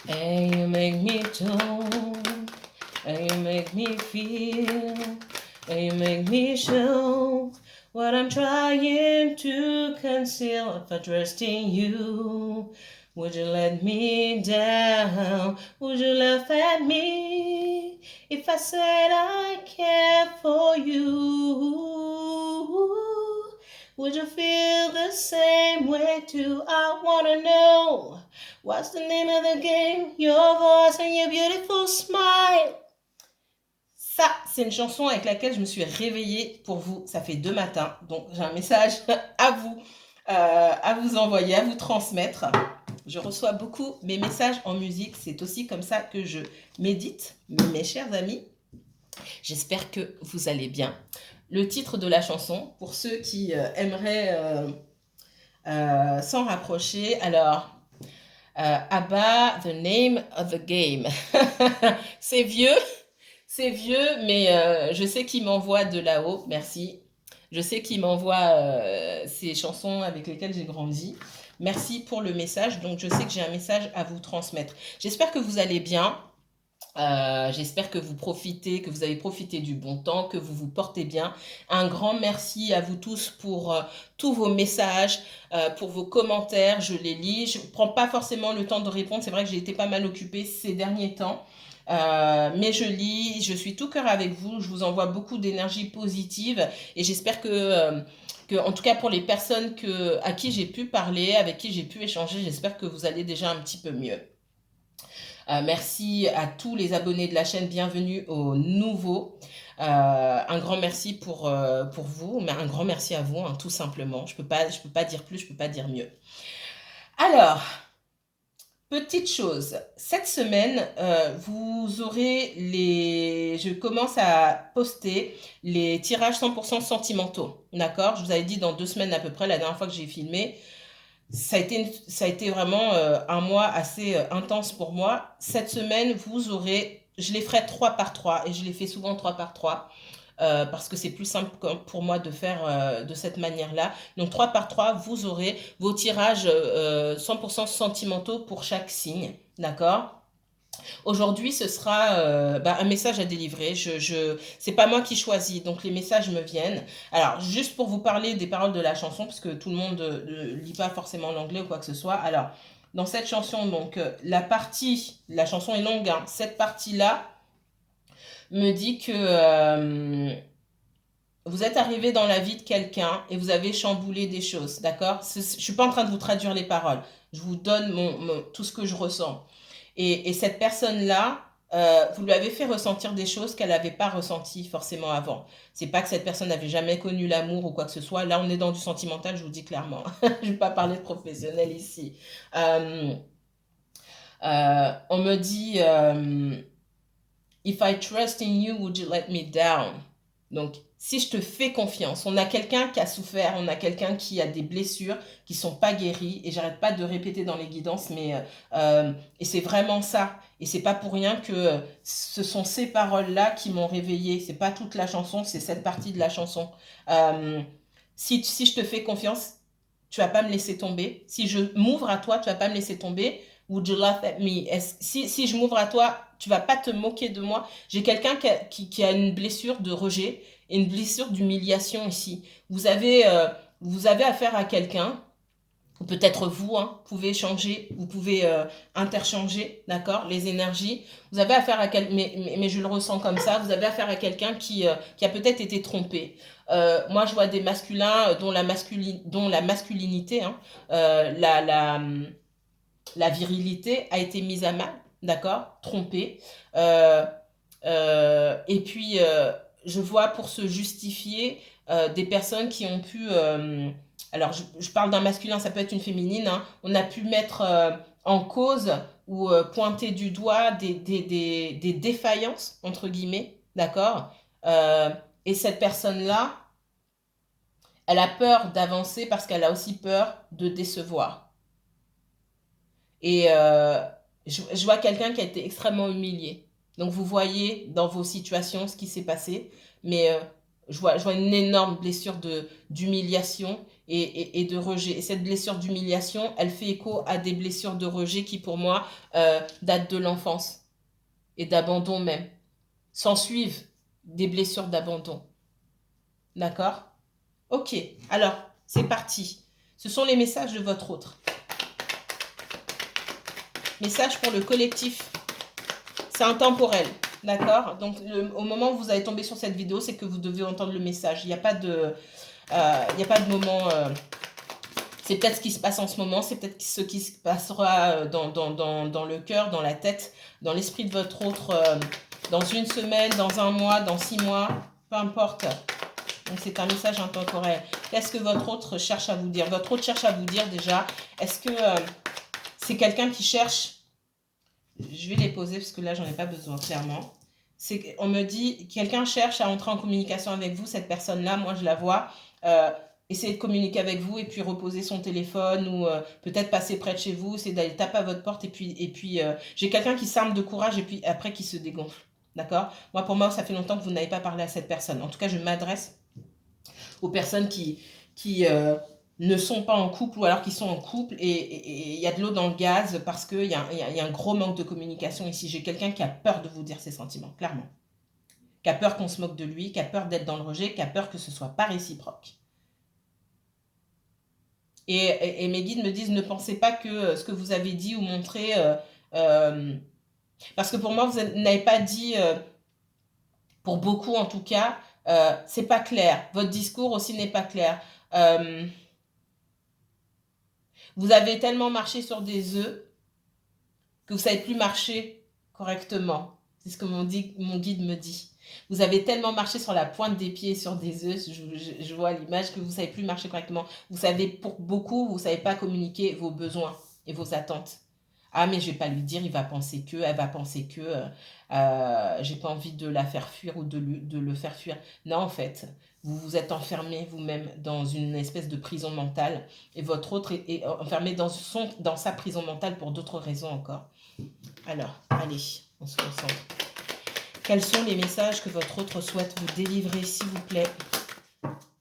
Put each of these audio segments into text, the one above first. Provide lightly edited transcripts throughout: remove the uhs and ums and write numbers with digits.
And you make me tone, and you make me feel, and you make me show what I'm trying to conceal. If I trust in you, would you let me down? Would you laugh at me if I said I care for you? Would you feel the same way too? I wanna know. What's the name of the game? Your voice and your beautiful smile. Ça, c'est une chanson avec laquelle je me suis réveillée pour vous. Ça fait 2 matins, donc j'ai un message à vous envoyer, à vous transmettre. Je reçois beaucoup mes messages en musique. C'est aussi comme ça que je médite, mes chers amis. J'espère que vous allez bien. Le titre de la chanson, pour ceux qui aimeraient s'en rapprocher, alors... ABBA, The Name of the Game. C'est vieux, mais je sais qu'il m'envoie de là-haut, merci. Je sais qu'il m'envoie ces chansons avec lesquelles j'ai grandi. Merci pour le message, donc je sais que j'ai un message à vous transmettre. J'espère que vous allez bien. J'espère que vous profitez, que vous avez profité du bon temps, que vous vous portez bien. Un grand merci à vous tous pour tous vos messages, pour vos commentaires. Je les lis. Je ne prends pas forcément le temps de répondre. C'est vrai que j'ai été pas mal occupée ces derniers temps. Mais je lis, je suis tout cœur avec vous. Je vous envoie beaucoup d'énergie positive et j'espère en tout cas pour les personnes à qui j'ai pu parler, avec qui j'ai pu échanger, j'espère que vous allez déjà un petit peu mieux. Merci à tous les abonnés de la chaîne, bienvenue aux nouveaux. Un grand merci pour vous, mais un grand merci à vous, hein, tout simplement. Je peux pas dire plus, je peux pas dire mieux. Alors, petite chose, cette semaine, je commence à poster les tirages 100% sentimentaux, d'accord? Je vous avais dit dans 2 semaines à peu près, la dernière fois que j'ai filmé, ça a été vraiment un mois assez intense pour moi. Cette semaine, je les ferai 3 par 3 et je les fais souvent 3 par 3 parce que c'est plus simple pour moi de faire de cette manière-là. Donc 3 par 3, vous aurez vos tirages 100% sentimentaux pour chaque signe, d'accord? Aujourd'hui, ce sera un message à délivrer. C'est pas moi qui choisis, donc les messages me viennent. Alors, juste pour vous parler des paroles de la chanson, parce que tout le monde ne lit pas forcément l'anglais ou quoi que ce soit. Alors, dans cette chanson, donc la chanson est longue, hein, cette partie-là me dit que vous êtes arrivé dans la vie de quelqu'un et vous avez chamboulé des choses, d'accord? Je suis pas en train de vous traduire les paroles. Je vous donne tout ce que je ressens. Et cette personne-là, vous lui avez fait ressentir des choses qu'elle n'avait pas ressenties forcément avant. C'est pas que cette personne n'avait jamais connu l'amour ou quoi que ce soit. Là, on est dans du sentimental, je vous dis clairement. Je vais pas parler de professionnel ici. On me dit, If I trust in you, would you let me down? Donc, si je te fais confiance, on a quelqu'un qui a souffert, on a quelqu'un qui a des blessures qui sont pas guéries, et j'arrête pas de répéter dans les guidances, mais et c'est vraiment ça. Et c'est pas pour rien que ce sont ces paroles-là qui m'ont réveillée. C'est pas toute la chanson, c'est cette partie de la chanson. Si je te fais confiance, tu vas pas me laisser tomber. Si je m'ouvre à toi, tu vas pas me laisser tomber. Would you laugh at me? Si je m'ouvre à toi, tu vas pas te moquer de moi. J'ai quelqu'un qui a une blessure de rejet et une blessure d'humiliation ici. Vous avez affaire à quelqu'un, peut-être vous, hein, pouvez échanger, vous pouvez interchanger, d'accord, les énergies. Vous avez affaire à quelqu'un, mais je le ressens comme ça, vous avez affaire à quelqu'un qui a peut-être été trompé. Moi, je vois des masculins dont la masculinité, hein, la virilité a été mise à mal, d'accord, trompée. Et puis, je vois pour se justifier des personnes qui ont pu... alors, je parle d'un masculin, ça peut être une féminine, hein, on a pu mettre en cause ou pointer du doigt des défaillances, entre guillemets, d'accord. Et cette personne-là, elle a peur d'avancer parce qu'elle a aussi peur de décevoir. Et je vois quelqu'un qui a été extrêmement humilié. Donc vous voyez dans vos situations ce qui s'est passé, mais je vois une énorme blessure d'humiliation et de rejet. Et cette blessure d'humiliation, elle fait écho à des blessures de rejet qui, pour moi, datent de l'enfance et d'abandon même. S'en suivent des blessures d'abandon. D'accord? Ok, alors, c'est parti. Ce sont les messages de votre autre. Message pour le collectif. C'est intemporel. D'accord? Donc, au moment où vous allez tomber sur cette vidéo, c'est que vous devez entendre le message. Il n'y a pas de, moment... c'est peut-être ce qui se passe en ce moment, c'est peut-être ce qui se passera dans le cœur, dans la tête, dans l'esprit de votre autre, dans une semaine, dans un mois, dans 6 mois, peu importe. Donc, c'est un message intemporel. Qu'est-ce que votre autre cherche à vous dire? Votre autre cherche à vous dire déjà, est-ce que c'est quelqu'un qui cherche... Je vais les poser parce que là, j'en ai pas besoin, clairement. On me dit, quelqu'un cherche à entrer en communication avec vous, cette personne-là, moi, je la vois, essayer de communiquer avec vous et puis reposer son téléphone ou peut-être passer près de chez vous, c'est d'aller taper à votre porte et puis j'ai quelqu'un qui s'arme de courage et puis après qui se dégonfle. D'accord? Moi, pour moi, ça fait longtemps que vous n'avez pas parlé à cette personne. En tout cas, je m'adresse aux personnes qui ne sont pas en couple ou alors qui sont en couple et il y a de l'eau dans le gaz parce qu'il y a un gros manque de communication ici. J'ai quelqu'un qui a peur de vous dire ses sentiments, clairement. Qui a peur qu'on se moque de lui, qui a peur d'être dans le rejet, qui a peur que ce ne soit pas réciproque. Et mes guides me disent, ne pensez pas que ce que vous avez dit ou montré... parce que pour moi, vous n'avez pas dit, pour beaucoup en tout cas, c'est pas clair. Votre discours aussi n'est pas clair. Vous avez tellement marché sur des œufs que vous ne savez plus marcher correctement. C'est ce que mon guide me dit. Vous avez tellement marché sur la pointe des pieds sur des œufs, je vois l'image, que vous ne savez plus marcher correctement. Vous savez, pour beaucoup, vous ne savez pas communiquer vos besoins et vos attentes. Ah, mais je ne vais pas lui dire, il va penser que, elle va penser que, j'ai pas envie de la faire fuir ou de le faire fuir. Non, en fait, vous vous êtes enfermé vous-même dans une espèce de prison mentale et votre autre est enfermé dans sa prison mentale pour d'autres raisons encore. Alors, allez, on se concentre. Quels sont les messages que votre autre souhaite vous délivrer, s'il vous plaît?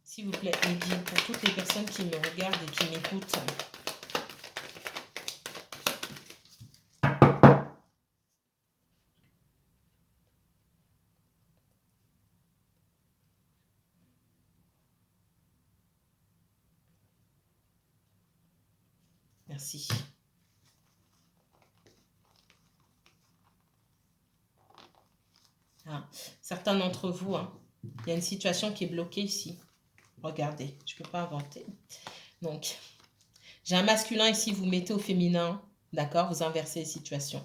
S'il vous plaît, Edith, pour toutes les personnes qui me regardent et qui m'écoutent. Merci. Ah, certains d'entre vous, hein, il y a une situation qui est bloquée ici. Regardez, je ne peux pas inventer. Donc, j'ai un masculin ici, vous mettez au féminin, d'accord? Vous inversez les situations.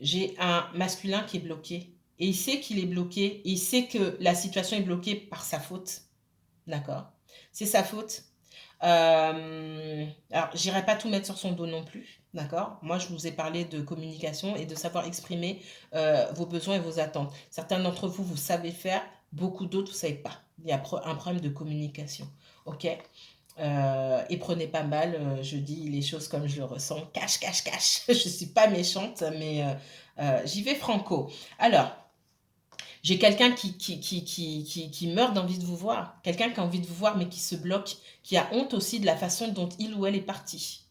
J'ai un masculin qui est bloqué. Et il sait qu'il est bloqué. Et il sait que la situation est bloquée par sa faute. D'accord? C'est sa faute. Alors, j'irai pas tout mettre sur son dos non plus. D'accord? Moi, je vous ai parlé de communication et de savoir exprimer vos besoins et vos attentes. Certains d'entre vous, vous savez faire. Beaucoup d'autres, vous ne savez pas. Il y a un problème de communication. Ok? Et prenez pas mal, je dis les choses comme je le ressens. Cache, cache, cache. Je ne suis pas méchante, mais j'y vais franco. Alors, j'ai quelqu'un qui meurt d'envie de vous voir. Quelqu'un qui a envie de vous voir, mais qui se bloque, qui a honte aussi de la façon dont il ou elle est parti.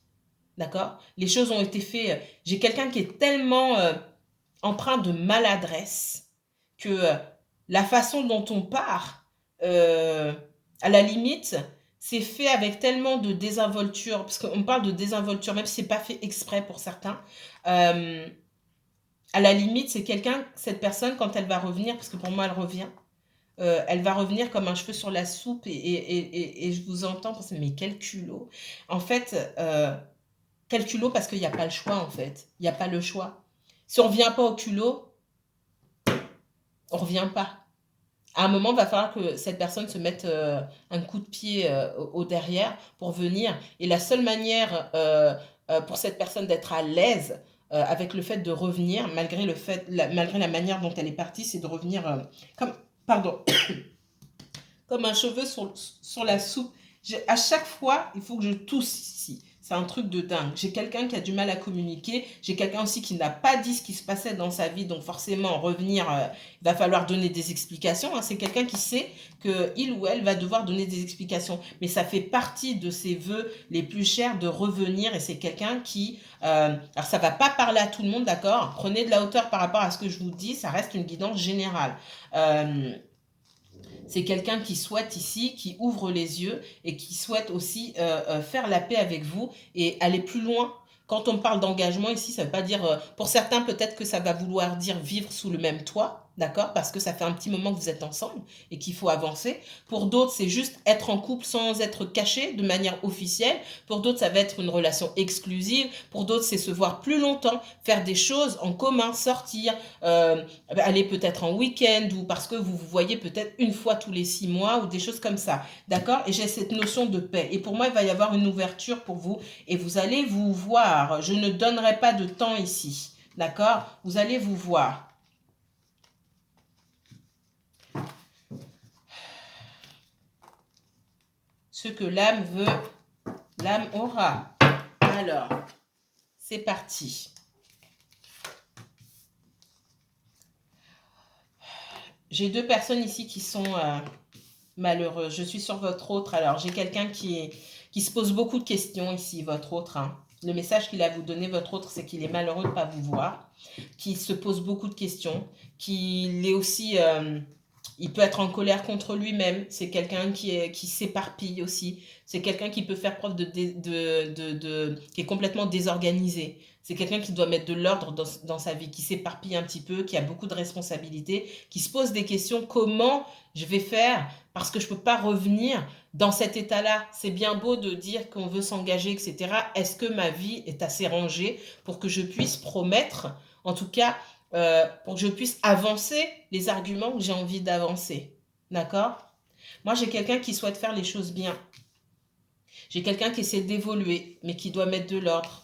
D'accord? Les choses ont été faites. J'ai quelqu'un qui est tellement empreint de maladresse que la façon dont on part, à la limite, c'est fait avec tellement de désinvolture, parce qu'on parle de désinvolture, même si ce n'est pas fait exprès pour certains. À la limite, c'est cette personne, quand elle va revenir, parce que pour moi, elle va revenir comme un cheveu sur la soupe et je vous entends penser, mais quel culot. En fait, quel culot parce qu'il n'y a pas le choix, en fait. Il n'y a pas le choix. Si on ne revient pas au culot, on ne revient pas. À un moment, il va falloir que cette personne se mette un coup de pied au derrière pour venir. Et la seule manière pour cette personne d'être à l'aise avec le fait de revenir, malgré la manière dont elle est partie, c'est de revenir comme un cheveu sur la soupe. À chaque fois, il faut que je tousse ici. C'est un truc de dingue. J'ai quelqu'un qui a du mal à communiquer. J'ai quelqu'un aussi qui n'a pas dit ce qui se passait dans sa vie. Donc forcément, revenir, il va falloir donner des explications, hein. C'est quelqu'un qui sait qu'il ou elle va devoir donner des explications. Mais ça fait partie de ses vœux les plus chers de revenir. Et c'est quelqu'un qui... alors ça va pas parler à tout le monde, d'accord? Prenez de la hauteur par rapport à ce que je vous dis. Ça reste une guidance générale. C'est quelqu'un qui souhaite ici, qui ouvre les yeux et qui souhaite aussi faire la paix avec vous et aller plus loin. Quand on parle d'engagement ici, ça ne veut pas dire, pour certains peut-être que ça va vouloir dire vivre sous le même toit, d'accord? Parce que ça fait un petit moment que vous êtes ensemble et qu'il faut avancer. Pour d'autres, c'est juste être en couple sans être caché de manière officielle. Pour d'autres, ça va être une relation exclusive. Pour d'autres, c'est se voir plus longtemps, faire des choses en commun, sortir, aller peut-être en week-end ou parce que vous vous voyez peut-être une fois tous les 6 mois ou des choses comme ça. D'accord? Et j'ai cette notion de paix. Et pour moi, il va y avoir une ouverture pour vous et vous allez vous voir. Je ne donnerai pas de temps ici. D'accord? Vous allez vous voir. Ce que l'âme veut, l'âme aura. Alors, c'est parti. J'ai 2 personnes ici qui sont malheureuses. Je suis sur votre autre. Alors, j'ai quelqu'un qui se pose beaucoup de questions ici, votre autre, hein. Le message qu'il a à vous donner, votre autre, c'est qu'il est malheureux de ne pas vous voir, qu'il se pose beaucoup de questions, qu'il est aussi... il peut être en colère contre lui-même. C'est quelqu'un qui s'éparpille aussi. C'est quelqu'un qui peut faire preuve qui est complètement désorganisé. C'est quelqu'un qui doit mettre de l'ordre dans sa vie, qui s'éparpille un petit peu, qui a beaucoup de responsabilités, qui se pose des questions. Comment je vais faire? Parce que je ne peux pas revenir dans cet état-là. C'est bien beau de dire qu'on veut s'engager, etc. Est-ce que ma vie est assez rangée pour que je puisse promettre, en tout cas, pour que je puisse avancer les arguments que j'ai envie d'avancer. D'accord? Moi, j'ai quelqu'un qui souhaite faire les choses bien. J'ai quelqu'un qui essaie d'évoluer, mais qui doit mettre de l'ordre.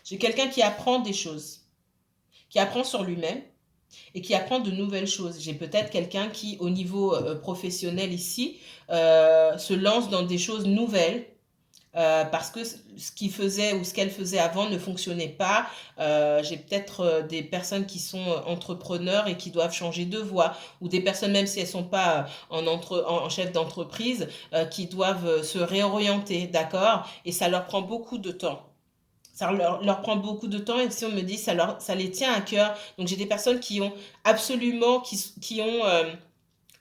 J'ai quelqu'un qui apprend des choses, qui apprend sur lui-même et qui apprend de nouvelles choses. J'ai peut-être quelqu'un qui, au niveau professionnel ici, se lance dans des choses nouvelles, parce que ce qu'il faisait ou ce qu'elle faisait avant ne fonctionnait pas. J'ai peut-être des personnes qui sont entrepreneurs et qui doivent changer de voie, ou des personnes, même si elles ne sont pas en chef d'entreprise, qui doivent se réorienter, d'accord? Et ça leur prend beaucoup de temps. Ça leur prend beaucoup de temps et si on me dit ça les tient à cœur. Donc j'ai des personnes qui ont absolument, qui ont...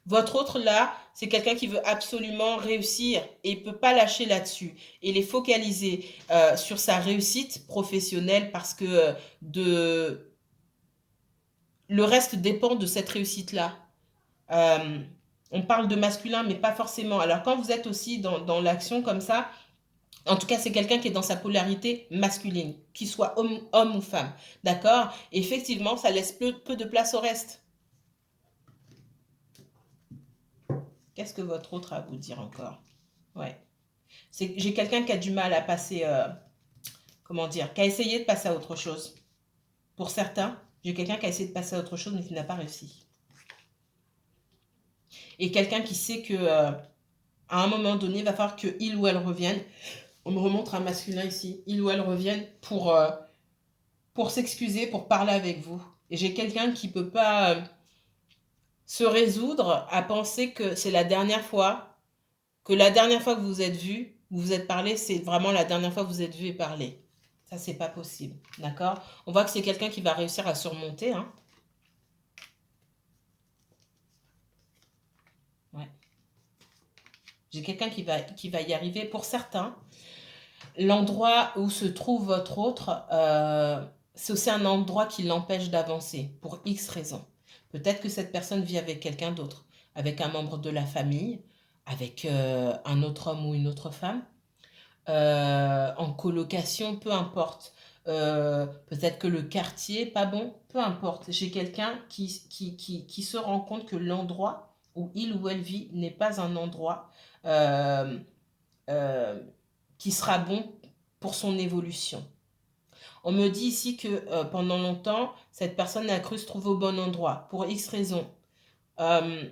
votre autre là, c'est quelqu'un qui veut absolument réussir et il ne peut pas lâcher là-dessus. Et il est focalisé sur sa réussite professionnelle parce que le reste dépend de cette réussite-là. On parle de masculin, mais pas forcément. Alors quand vous êtes aussi dans l'action comme ça, en tout cas, c'est quelqu'un qui est dans sa polarité masculine, qu'il soit homme ou femme. D'accord? Effectivement, ça laisse peu de place au reste. Qu'est-ce que votre autre a à vous dire encore? Ouais. J'ai quelqu'un qui a du mal à passer, comment dire, qui a essayé de passer à autre chose. Pour certains, j'ai quelqu'un qui a essayé de passer à autre chose, mais qui n'a pas réussi. Et quelqu'un qui sait que à un moment donné, il va falloir qu'il ou elle revienne. On me remontre un masculin ici. Il ou elle revienne pour s'excuser, pour parler avec vous. Et j'ai quelqu'un qui ne peut pas se résoudre à penser que c'est la dernière fois, que la dernière fois que vous vous êtes vus, vous vous êtes parlé, c'est vraiment la dernière fois que vous êtes vus et parlé. Ça, c'est pas possible. D'accord? On voit que c'est quelqu'un qui va réussir à surmonter, hein. Ouais. J'ai quelqu'un qui va y arriver. Pour certains, l'endroit où se trouve votre autre, c'est aussi un endroit qui l'empêche d'avancer pour X raisons. Peut-être que cette personne vit avec quelqu'un d'autre, avec un membre de la famille, avec un autre homme ou une autre femme, en colocation, peu importe. Peut-être que le quartier, pas bon, peu importe. J'ai quelqu'un qui se rend compte que l'endroit où il ou elle vit n'est pas un endroit euh, euh, qui sera bon pour son évolution. On me dit ici que pendant longtemps, cette personne a cru se trouver au bon endroit, pour X raisons. Euh,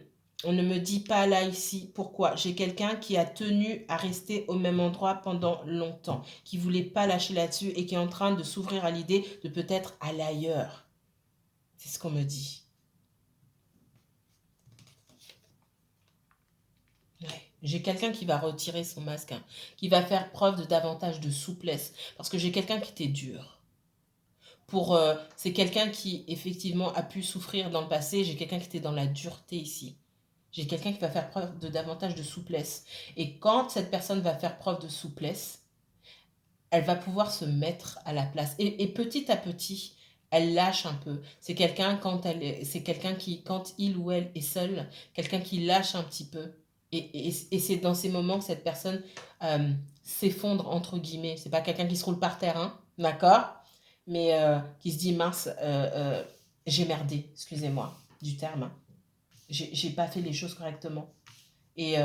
On ne me dit pas là, ici, pourquoi. J'ai quelqu'un qui a tenu à rester au même endroit pendant longtemps, qui voulait pas lâcher là-dessus et qui est en train de s'ouvrir à l'idée de peut-être aller ailleurs. C'est ce qu'on me dit. Ouais. J'ai quelqu'un qui va retirer son masque, hein, qui va faire preuve de davantage de souplesse, parce que j'ai quelqu'un qui était dur. C'est quelqu'un qui effectivement a pu souffrir dans le passé. J'ai quelqu'un qui était dans la dureté ici. J'ai quelqu'un qui va faire preuve de davantage de souplesse. Et quand cette personne va faire preuve de souplesse, elle va pouvoir se mettre à la place. Et petit à petit, elle lâche un peu. C'est quelqu'un qui, quand il ou elle est seul, quelqu'un qui lâche un petit peu. Et c'est dans ces moments que cette personne s'effondre, entre guillemets. C'est pas quelqu'un qui se roule par terre, hein, d'accord? Mais qui se dit, mince, j'ai merdé, excusez-moi du terme, hein. J'ai pas fait les choses correctement. Et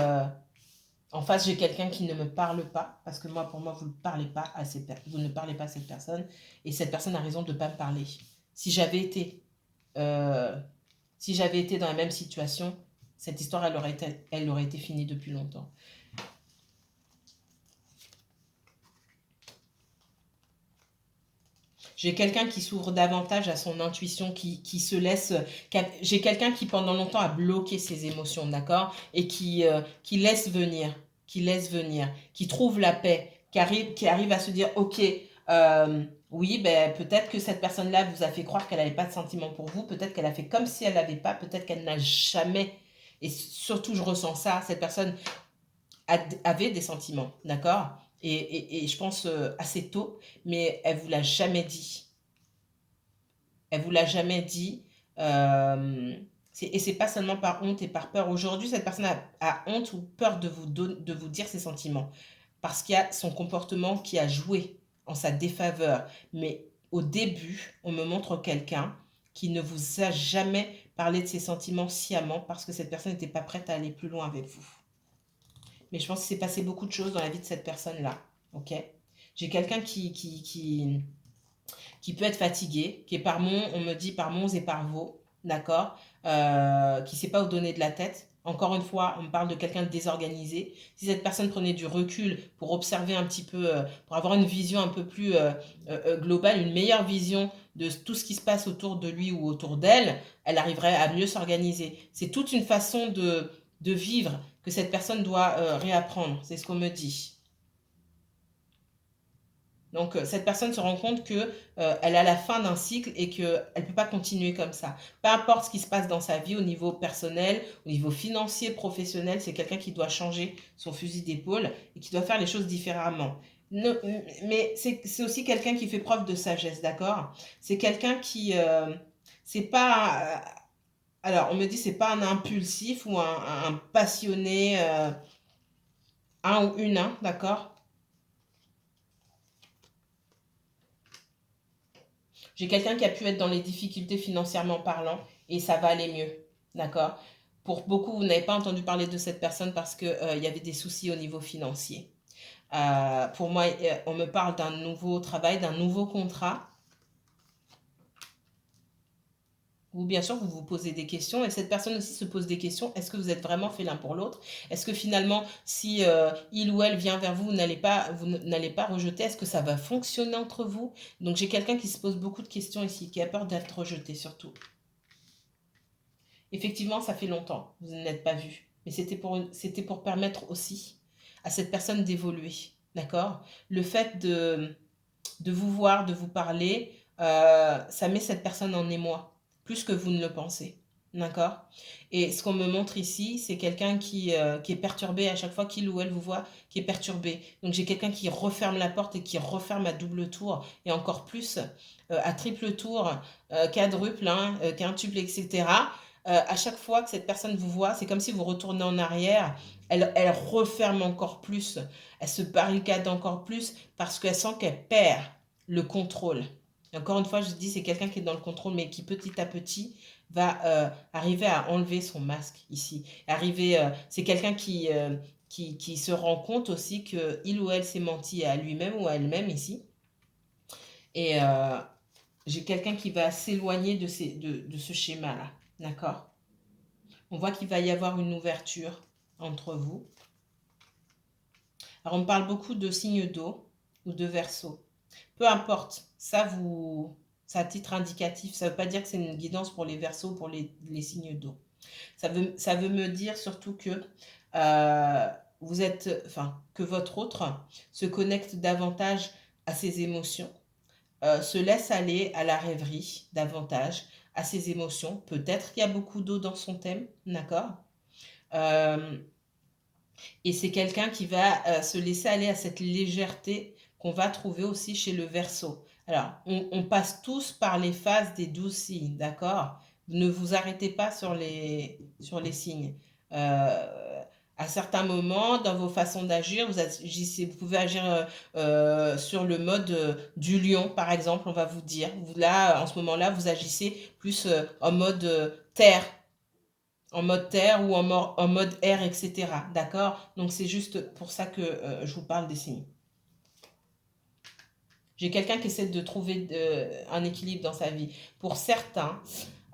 en face, j'ai quelqu'un qui ne me parle pas, parce que moi, pour moi, vous ne parlez pas à vous ne parlez pas à cette personne, et cette personne a raison de ne pas me parler. Si j'avais été, euh, si j'avais été dans la même situation, cette histoire, elle aurait été finie depuis longtemps. J'ai quelqu'un qui s'ouvre davantage à son intuition, qui se laisse... J'ai quelqu'un qui pendant longtemps a bloqué ses émotions, d'accord? Et qui laisse venir, qui trouve la paix, qui arrive à se dire, ok, oui, ben, peut-être que cette personne-là vous a fait croire qu'elle n'avait pas de sentiments pour vous, peut-être qu'elle a fait comme si elle n'avait pas, peut-être qu'elle n'a jamais... Et surtout, je ressens ça, cette personne avait des sentiments, d'accord? Et je pense assez tôt, mais elle vous l'a jamais dit. Elle vous l'a jamais dit. Et c'est pas seulement par honte et par peur. Aujourd'hui, cette personne a honte ou peur de vous dire ses sentiments. Parce qu'il y a son comportement qui a joué en sa défaveur. Mais au début, on me montre quelqu'un qui ne vous a jamais parlé de ses sentiments sciemment parce que cette personne n'était pas prête à aller plus loin avec vous. Mais je pense qu'il s'est passé beaucoup de choses dans la vie de cette personne-là. Ok? J'ai quelqu'un qui peut être fatigué, qui est on me dit par mons et par vos, d'accord, qui ne sait pas où donner de la tête. Encore une fois, on me parle de quelqu'un de désorganisé. Si cette personne prenait du recul pour observer un petit peu, pour avoir une vision un peu plus globale, une meilleure vision de tout ce qui se passe autour de lui ou autour d'elle, elle arriverait à mieux s'organiser. C'est toute une façon de vivre que cette personne doit réapprendre. C'est ce qu'on me dit. Donc, cette personne se rend compte que elle est à la fin d'un cycle et qu'elle ne peut pas continuer comme ça. Peu importe ce qui se passe dans sa vie au niveau personnel, au niveau financier, professionnel, c'est quelqu'un qui doit changer son fusil d'épaule et qui doit faire les choses différemment. Mais c'est aussi quelqu'un qui fait preuve de sagesse, d'accord? C'est quelqu'un qui... c'est pas... alors, on me dit c'est pas un impulsif ou un passionné, un ou une, hein, d'accord? J'ai quelqu'un qui a pu être dans les difficultés financièrement parlant et ça va aller mieux. D'accord? Pour beaucoup, vous n'avez pas entendu parler de cette personne parce qu'il y avait des soucis au niveau financier. Pour moi, on me parle d'un nouveau travail, d'un nouveau contrat. Ou bien sûr, vous vous posez des questions et cette personne aussi se pose des questions. Est-ce que vous êtes vraiment fait l'un pour l'autre? Est-ce que finalement, si il ou elle vient vers vous, vous n'allez pas rejeter? Est-ce que ça va fonctionner entre vous? Donc j'ai quelqu'un qui se pose beaucoup de questions ici, qui a peur d'être rejeté surtout. Effectivement, ça fait longtemps, vous n'êtes pas vu. Mais c'était pour permettre aussi à cette personne d'évoluer. D'accord? Le fait de vous voir, de vous parler, ça met cette personne en émoi, plus que vous ne le pensez. D'accord? Et ce qu'on me montre ici, c'est quelqu'un qui est perturbé à chaque fois qu'il ou elle vous voit, qui est perturbé. Donc j'ai quelqu'un qui referme la porte et qui referme à double tour, et encore plus à triple tour, quadruple, hein, quintuple, etc. À chaque fois que cette personne vous voit, c'est comme si vous retournez en arrière, elle referme encore plus, elle se barricade encore plus parce qu'elle sent qu'elle perd le contrôle. Et encore une fois, je dis, c'est quelqu'un qui est dans le contrôle, mais qui petit à petit va arriver à enlever son masque ici. C'est quelqu'un qui se rend compte aussi qu'il ou elle s'est menti à lui-même ou à elle-même ici. Et j'ai quelqu'un qui va s'éloigner de ce schéma-là. D'accord? On voit qu'il va y avoir une ouverture entre vous. Alors, on me parle beaucoup de signes d'eau ou de Verseau. Peu importe, ça à titre indicatif, ça ne veut pas dire que c'est une guidance pour les Verseaux, pour les signes d'eau. Ça veut me dire surtout que vous êtes, enfin, que votre autre se connecte davantage à ses émotions, se laisse aller à la rêverie davantage, à ses émotions. Peut-être qu'il y a beaucoup d'eau dans son thème, d'accord? Et c'est quelqu'un qui va se laisser aller à cette légèreté qu'on va trouver aussi chez le Verseau. Alors, on passe tous par les phases des 12 signes, d'accord? Ne vous arrêtez pas sur les signes. À certains moments, dans vos façons d'agir, vous pouvez agir sur le mode du lion, par exemple, on va vous dire. Là, en ce moment-là, vous agissez plus en mode terre, ou en mode air, etc. D'accord? Donc, c'est juste pour ça que je vous parle des signes. J'ai quelqu'un qui essaie de trouver un équilibre dans sa vie. Pour certains,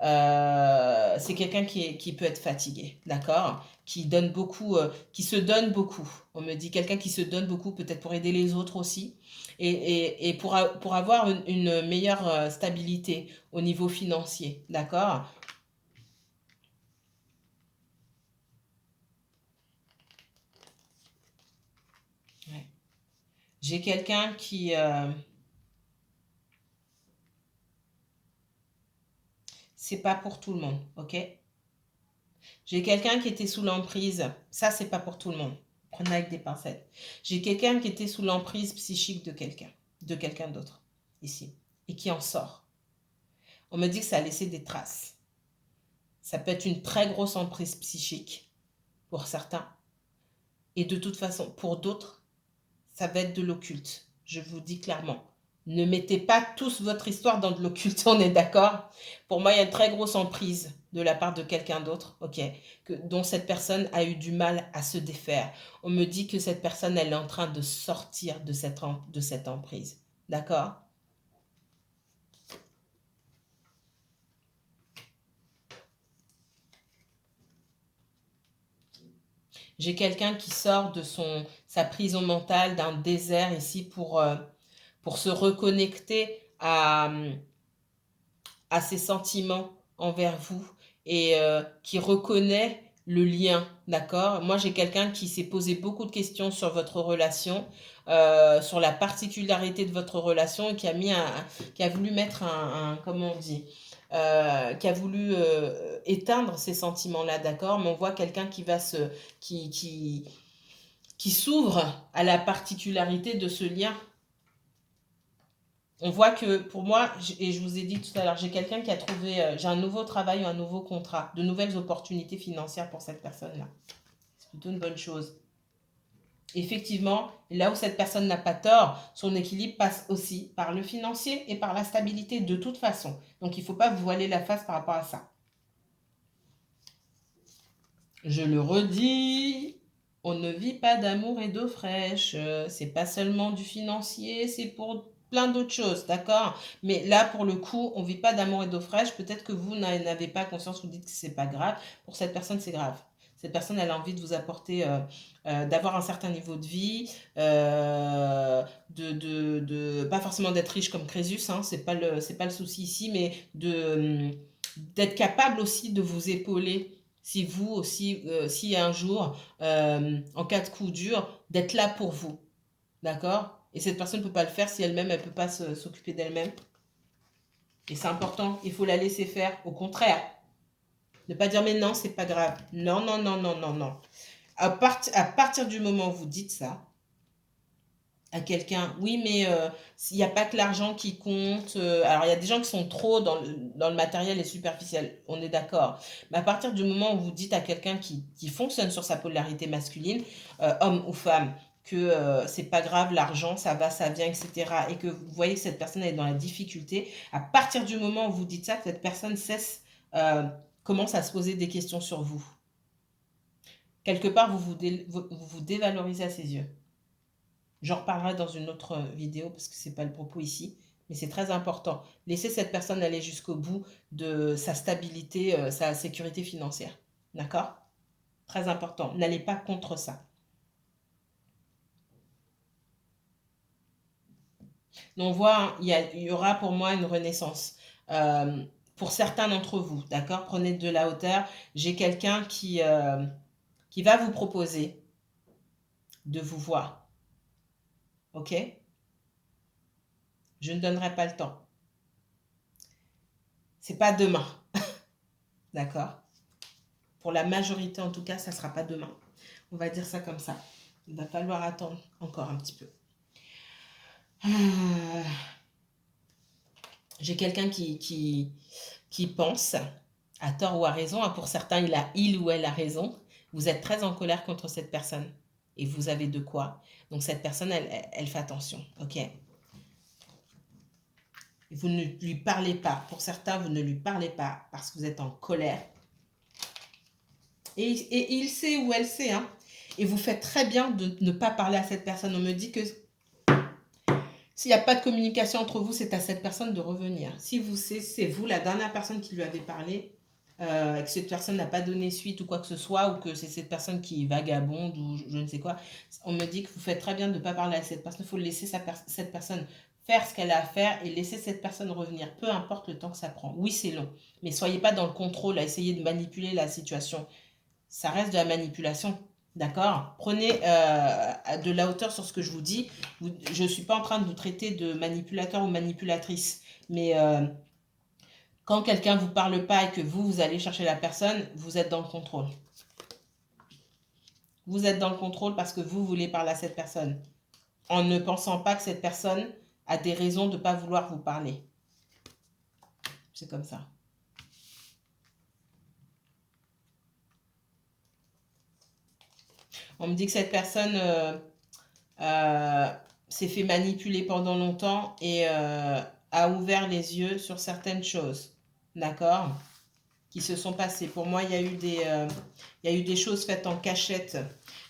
c'est quelqu'un qui peut être fatigué, d'accord? Qui donne beaucoup, qui se donne beaucoup. On me dit quelqu'un qui se donne beaucoup, peut-être pour aider les autres aussi, et pour avoir une meilleure stabilité au niveau financier, d'accord? Ouais. J'ai quelqu'un qui... c'est pas pour tout le monde, ok? J'ai quelqu'un qui était sous l'emprise. Ça, c'est pas pour tout le monde. Prenez avec des pincettes. J'ai quelqu'un qui était sous l'emprise psychique de quelqu'un d'autre, ici, et qui en sort. On me dit que ça a laissé des traces. Ça peut être une très grosse emprise psychique pour certains. Et de toute façon, pour d'autres, ça va être de l'occulte. Je vous dis clairement. Ne mettez pas tous votre histoire dans de l'occulte, on est d'accord? Pour moi, il y a une très grosse emprise de la part de quelqu'un d'autre, ok, dont cette personne a eu du mal à se défaire. On me dit que cette personne, elle est en train de sortir de cette emprise, d'accord? J'ai quelqu'un qui sort de sa prison mentale, d'un désert ici pour se reconnecter à ses sentiments envers vous et qui reconnaît le lien, d'accord? Moi, j'ai quelqu'un qui s'est posé beaucoup de questions sur votre relation, sur la particularité de votre relation et qui a voulu mettre comment on dit, qui a voulu éteindre ces sentiments-là, d'accord? Mais on voit quelqu'un qui, qui, qui s'ouvre à la particularité de ce lien. On voit que pour moi, et je vous ai dit tout à l'heure, j'ai quelqu'un qui a trouvé, j'ai un nouveau travail ou un nouveau contrat, de nouvelles opportunités financières pour cette personne-là. C'est plutôt une bonne chose. Effectivement, là où cette personne n'a pas tort, son équilibre passe aussi par le financier et par la stabilité de toute façon. Donc il ne faut pas vous voiler la face par rapport à ça. Je le redis, on ne vit pas d'amour et d'eau fraîche. C'est pas seulement du financier, c'est pour plein d'autres choses, d'accord? Mais là, pour le coup, on vit pas d'amour et d'eau fraîche. Peut-être que vous n'avez pas conscience, vous dites que c'est pas grave. Pour cette personne, c'est grave. Cette personne, elle a envie de vous apporter, d'avoir un certain niveau de vie, pas forcément d'être riche comme Crésus, hein, c'est pas le souci ici, mais d'être capable aussi de vous épauler si vous aussi, si un jour, en cas de coup dur, d'être là pour vous. D'accord? Et cette personne ne peut pas le faire si elle-même, elle ne peut pas s'occuper d'elle-même. Et c'est important, il faut la laisser faire. Au contraire, ne pas dire mais non, c'est pas grave. Non, non, non, non, non, non. À partir du moment où vous dites ça à quelqu'un, oui, mais il n'y a pas que l'argent qui compte. Alors, il y a des gens qui sont trop dans le matériel et superficiel, on est d'accord. Mais à partir du moment où vous dites à quelqu'un qui fonctionne sur sa polarité masculine, homme ou femme, que c'est pas grave, l'argent, ça va, ça vient, etc. Et que vous voyez que cette personne est dans la difficulté, à partir du moment où vous dites ça, cette personne commence à se poser des questions sur vous. Quelque part, vous dévalorisez à ses yeux. J'en reparlerai dans une autre vidéo parce que ce n'est pas le propos ici, mais c'est très important. Laissez cette personne aller jusqu'au bout de sa stabilité, sa sécurité financière. D'accord? Très important. N'allez pas contre ça. Donc, on voit, hein, il y aura pour moi une renaissance. Pour certains d'entre vous, d'accord? Prenez de la hauteur. J'ai quelqu'un qui va vous proposer de vous voir. OK? Je ne donnerai pas le temps. C'est pas demain. D'accord? Pour la majorité, en tout cas, ça ne sera pas demain. On va dire ça comme ça. Il va falloir attendre encore un petit peu. J'ai quelqu'un qui pense, à tort ou à raison. Pour certains, il ou elle a raison. Vous êtes très en colère contre cette personne. Et vous avez de quoi. Donc, cette personne, elle fait attention. OK? Vous ne lui parlez pas. Pour certains, vous ne lui parlez pas parce que vous êtes en colère. Et il sait ou elle sait. Hein. Et vous faites très bien de ne pas parler à cette personne. On me dit que s'il n'y a pas de communication entre vous, c'est à cette personne de revenir. Si vous c'est vous la dernière personne qui lui avait parlé, que cette personne n'a pas donné suite ou quoi que ce soit, ou que c'est cette personne qui vagabonde ou je ne sais quoi, on me dit que vous faites très bien de ne pas parler à cette personne. Il faut laisser cette personne faire ce qu'elle a à faire et laisser cette personne revenir, peu importe le temps que ça prend. Oui, c'est long, mais soyez pas dans le contrôle à essayer de manipuler la situation. Ça reste de la manipulation. D'accord? Prenez de la hauteur sur ce que je vous dis. Je ne suis pas en train de vous traiter de manipulateur ou manipulatrice. Mais quand quelqu'un ne vous parle pas et que vous allez chercher la personne, vous êtes dans le contrôle. Vous êtes dans le contrôle parce que vous voulez parler à cette personne. En ne pensant pas que cette personne a des raisons de ne pas vouloir vous parler. C'est comme ça. On me dit que cette personne s'est fait manipuler pendant longtemps et a ouvert les yeux sur certaines choses, d'accord, qui se sont passées. Pour moi, il y a eu des choses faites en cachette.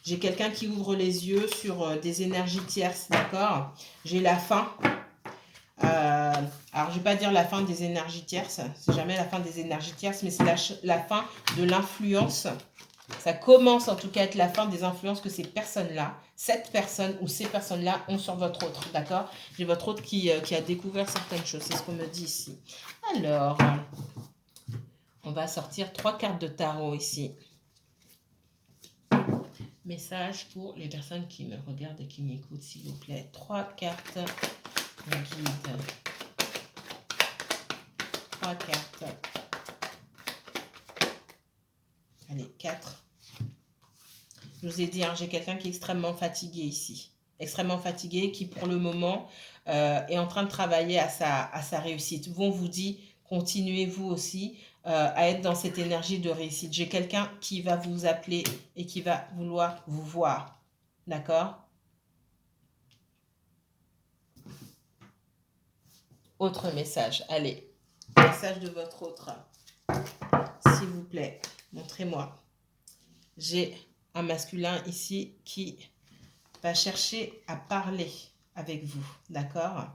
J'ai quelqu'un qui ouvre les yeux sur des énergies tierces, d'accord. J'ai la fin. Alors, je ne vais pas dire la fin des énergies tierces, c'est jamais la fin des énergies tierces, mais c'est la fin de l'influence. Ça commence en tout cas à être la fin des influences que ces personnes-là, cette personne ou ces personnes-là ont sur votre autre, d'accord? J'ai votre autre qui a découvert certaines choses, c'est ce qu'on me dit ici. Alors, on va sortir 3 cartes de tarot ici. Message pour les personnes qui me regardent et qui m'écoutent, s'il vous plaît. 3 cartes guide. 3 cartes. Allez, 4. Je vous ai dit, hein, j'ai quelqu'un qui est extrêmement fatigué ici. Extrêmement fatigué, qui pour le moment est en train de travailler à sa réussite. On vous dit, continuez vous aussi à être dans cette énergie de réussite. J'ai quelqu'un qui va vous appeler et qui va vouloir vous voir. D'accord? Autre message. Allez, message de votre autre. S'il vous plaît, montrez-moi. J'ai un masculin ici qui va chercher à parler avec vous, d'accord?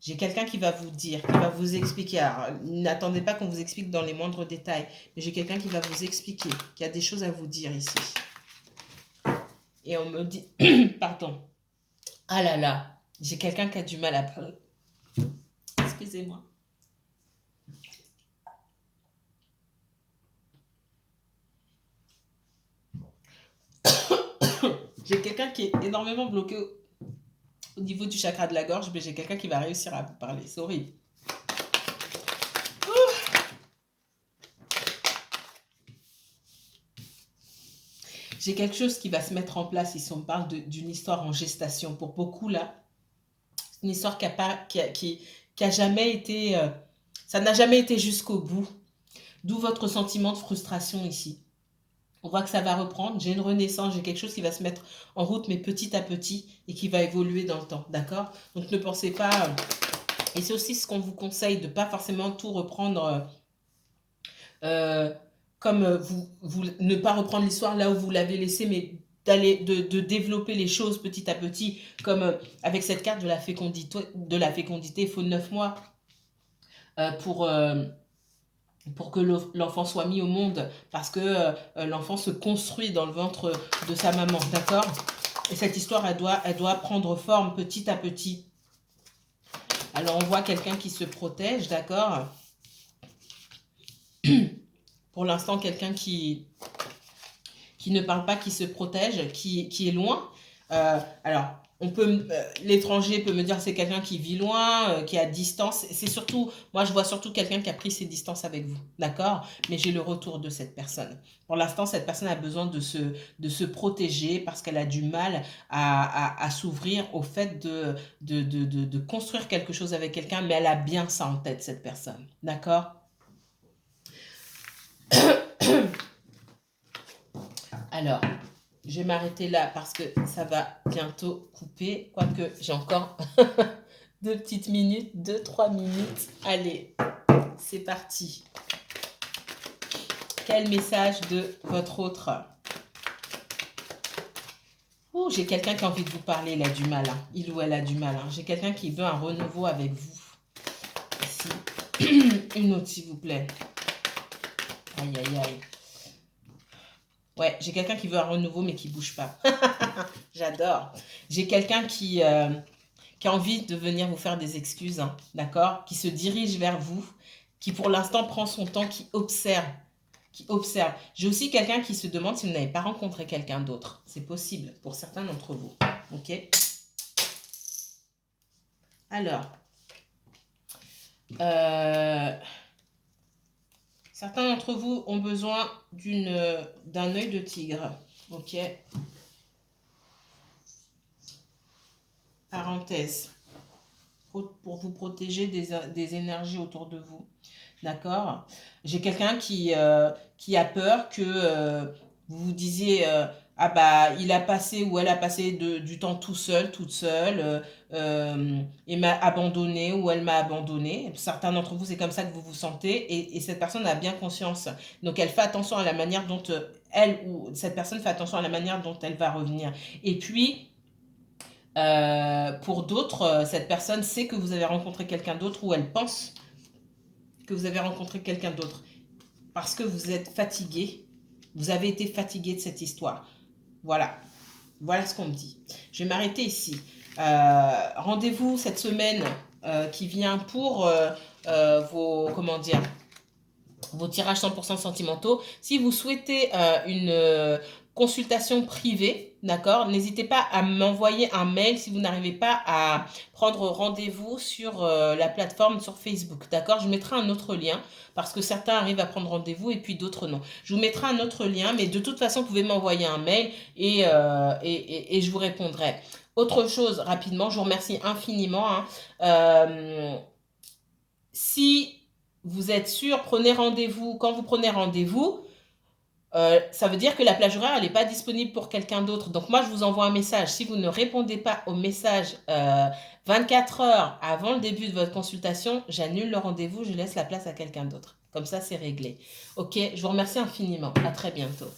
J'ai quelqu'un qui va vous dire, qui va vous expliquer. Alors, n'attendez pas qu'on vous explique dans les moindres détails, mais j'ai quelqu'un qui va vous expliquer, qui a des choses à vous dire ici. Et on me dit, pardon, ah là là, j'ai quelqu'un qui a du mal à parler. Excusez-moi. J'ai quelqu'un qui est énormément bloqué au niveau du chakra de la gorge, mais j'ai quelqu'un qui va réussir à vous parler. C'est horrible. J'ai quelque chose qui va se mettre en place ici. On parle d'une histoire en gestation. Pour beaucoup, là, une histoire qui a jamais été... ça n'a jamais été jusqu'au bout. D'où votre sentiment de frustration ici. On voit que ça va reprendre. J'ai une renaissance, j'ai quelque chose qui va se mettre en route, mais petit à petit, et qui va évoluer dans le temps. D'accord? Donc ne pensez pas... et c'est aussi ce qu'on vous conseille, de ne pas forcément tout reprendre... comme vous ne pas reprendre l'histoire là où vous l'avez laissée, mais de développer les choses petit à petit, comme avec cette carte de la fécondité, il faut 9 mois pour pour que l'enfant soit mis au monde, parce que l'enfant se construit dans le ventre de sa maman, d'accord? Et cette histoire, elle doit prendre forme petit à petit. Alors, on voit quelqu'un qui se protège, d'accord? Pour l'instant, quelqu'un qui ne parle pas, qui se protège, qui est loin. Alors, l'étranger peut me dire c'est quelqu'un qui vit loin, qui est à distance. C'est surtout, moi je vois surtout quelqu'un qui a pris ses distances avec vous, d'accord? Mais j'ai le retour de cette personne. Pour l'instant, cette personne a besoin de se protéger parce qu'elle a du mal à s'ouvrir au fait de construire quelque chose avec quelqu'un, mais elle a bien ça en tête, cette personne, d'accord? Alors, je vais m'arrêter là parce que ça va bientôt couper. Quoique, j'ai encore 2 petites minutes, 2-3 minutes. Allez, c'est parti. Quel message de votre autre? Oh, j'ai quelqu'un qui a envie de vous parler, il a du mal. Hein. Il ou elle a du mal. Hein. J'ai quelqu'un qui veut un renouveau avec vous. Ici. Une autre, s'il vous plaît. Aïe, aïe, aïe. Ouais, j'ai quelqu'un qui veut un renouveau, mais qui ne bouge pas. J'adore. J'ai quelqu'un qui a envie de venir vous faire des excuses, hein, d'accord? Qui se dirige vers vous, qui pour l'instant prend son temps, qui observe. J'ai aussi quelqu'un qui se demande si vous n'avez pas rencontré quelqu'un d'autre. C'est possible pour certains d'entre vous. Ok? Alors, certains d'entre vous ont besoin d'un œil de tigre. Ok? Parenthèse. Pour vous protéger des énergies autour de vous. D'accord? J'ai quelqu'un qui a peur que vous vous disiez ah bah il a passé ou elle a passé du temps tout seul, toute seule, et m'a abandonné ou elle m'a abandonné. Certains d'entre vous, c'est comme ça que vous vous sentez et cette personne a bien conscience. Donc elle fait attention à la manière dont elle ou cette personne fait attention à la manière dont elle va revenir. Et puis, pour d'autres, cette personne sait que vous avez rencontré quelqu'un d'autre ou elle pense que vous avez rencontré quelqu'un d'autre parce que vous êtes fatigué, vous avez été fatigué de cette histoire. Voilà, voilà ce qu'on me dit. Je vais m'arrêter ici. Rendez-vous cette semaine qui vient pour comment dire, vos tirages 100% sentimentaux. Si vous souhaitez une consultation privée, d'accord, n'hésitez pas à m'envoyer un mail si vous n'arrivez pas à prendre rendez-vous sur la plateforme sur Facebook, d'accord. Je mettrai un autre lien parce que certains arrivent à prendre rendez-vous et puis d'autres non. Je vous mettrai un autre lien, mais de toute façon, vous pouvez m'envoyer un mail et je vous répondrai. Autre chose, rapidement, je vous remercie infiniment. Hein. Si vous êtes sûr, prenez rendez-vous. Quand vous prenez rendez-vous, ça veut dire que la plage horaire, elle n'est pas disponible pour quelqu'un d'autre. Donc moi, je vous envoie un message. Si vous ne répondez pas au message 24 heures avant le début de votre consultation, j'annule le rendez-vous, je laisse la place à quelqu'un d'autre. Comme ça, c'est réglé. Ok, je vous remercie infiniment. À très bientôt.